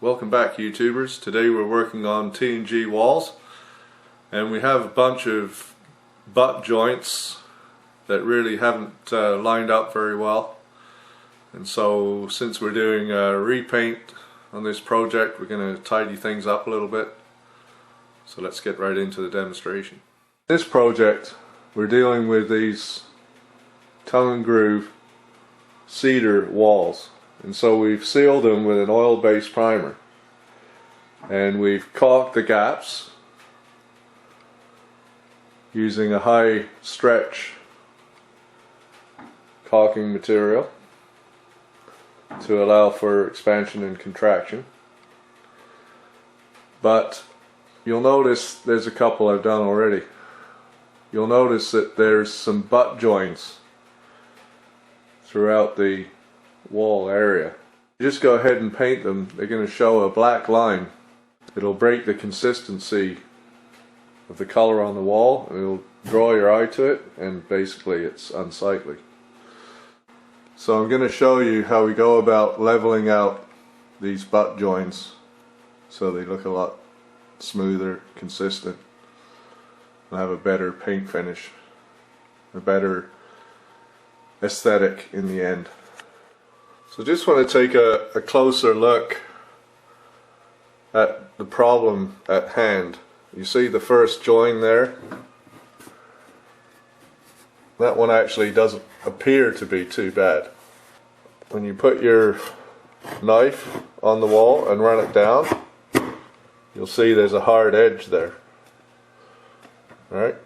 Welcome back, YouTubers. Today we're working on T&G walls, and we have a bunch of butt joints that really haven't lined up very well, and so since we're doing a repaint on this project, we're going to tidy things up a little bit. So let's get right into the demonstration. This project we're dealing with these tongue and groove cedar walls, and so we've sealed them with an oil-based primer, and we've caulked the gaps using a high stretch caulking material to allow for expansion and contraction. But you'll notice there's a couple I've done already. You'll notice that there's some butt joints throughout the wall area. Just go ahead and paint them. They're going to show a black line. It'll break the consistency of the color on the wall, and it'll draw your eye to it, and basically it's unsightly. So I'm going to show you how we go about leveling out these butt joints so they look a lot smoother, consistent, and have a better paint finish, a better aesthetic in the end. So just want to take a closer look at the problem at hand. You see the first join there? That one actually doesn't appear to be too bad. When you put your knife on the wall and run it down, you'll see there's a hard edge there. Alright?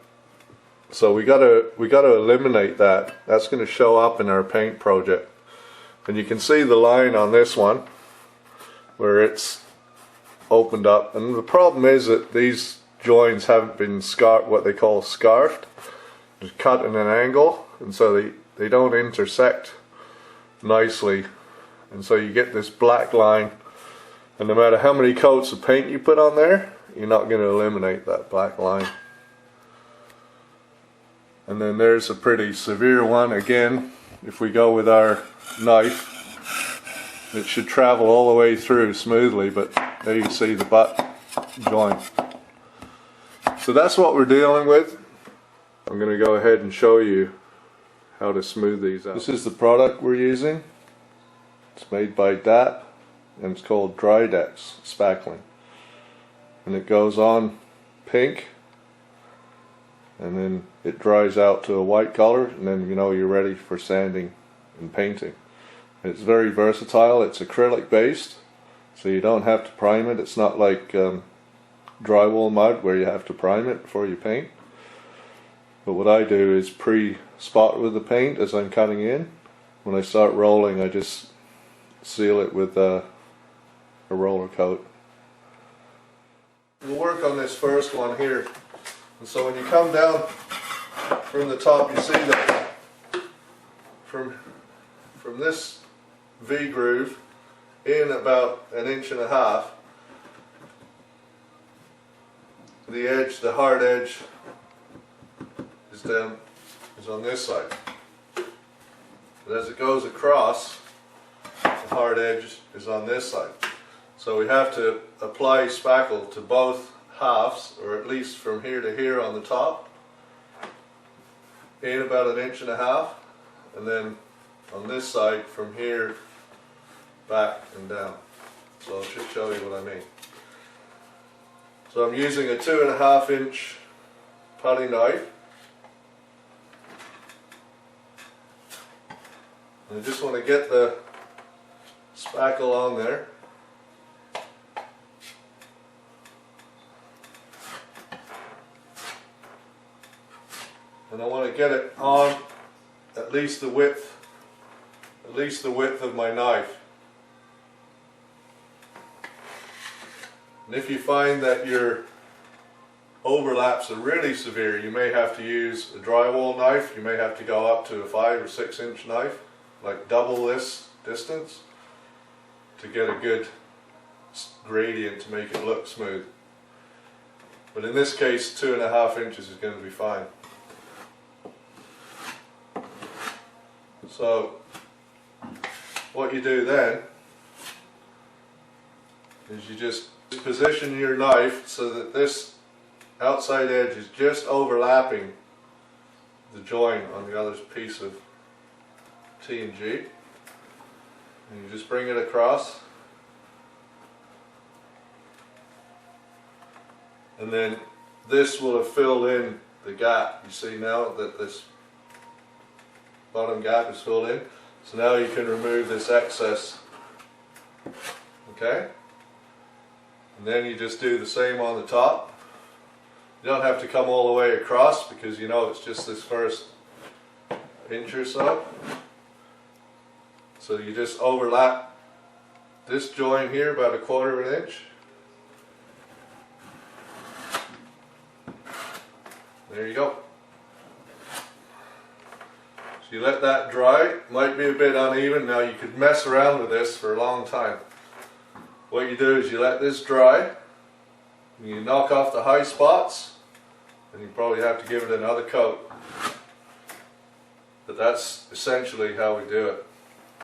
So we gotta eliminate that. That's going to show up in our paint project. And you can see the line on this one where it's opened up, and the problem is that these joins haven't been what they call scarfed. They're cut in an angle, and so they don't intersect nicely, and so you get this black line, and no matter how many coats of paint you put on there, you're not going to eliminate that black line. And then there's a pretty severe one again. If we go with our knife, it should travel all the way through smoothly, but there you see the butt joint. So that's what we're dealing with. I'm going to go ahead and show you how to smooth these out. This is the product we're using. It's made by DAP, and it's called Drydex spackling, and it goes on pink, and then it dries out to a white color, and then you know you're ready for sanding and painting. It's very versatile. It's acrylic based, so you don't have to prime it. It's not like drywall mud where you have to prime it before you paint. But what I do is pre-spot with the paint as I'm cutting in. When I start rolling, I just seal it with a roller coat. We'll work on this first one here. And so when you come down from the top, you see that from this V groove in about 1.5 inches, the edge, the hard edge, is on this side. And as it goes across, the hard edge is on this side. So we have to apply spackle to both halves, or at least from here to here on the top, in about 1.5 inches, and then on this side from here back and down. So I'll just show you what I mean. So I'm using a 2.5 inch putty knife, and I just want to get the spackle on there. And I want to get it on at least the width of my knife. And if you find that your overlaps are really severe, you may have to use a drywall knife. You may have to go up to a 5 or 6 inch knife, like double this distance, to get a good gradient to make it look smooth. But in this case, 2.5 inches is going to be fine. So what you do then is you just position your knife so that this outside edge is just overlapping the joint on the other piece of T&G. And you just bring it across, and then this will have filled in the gap. You see now that this bottom gap is filled in, so now you can remove this excess. Okay, and then you just do the same on the top. You don't have to come all the way across because you know it's just this first inch or so. So you just overlap this joint here about 1/4 inch. There you go. So you let that dry. Might be a bit uneven. Now you could mess around with this for a long time. What you do is you let this dry, and you knock off the high spots, and you probably have to give it another coat. But that's essentially how we do it.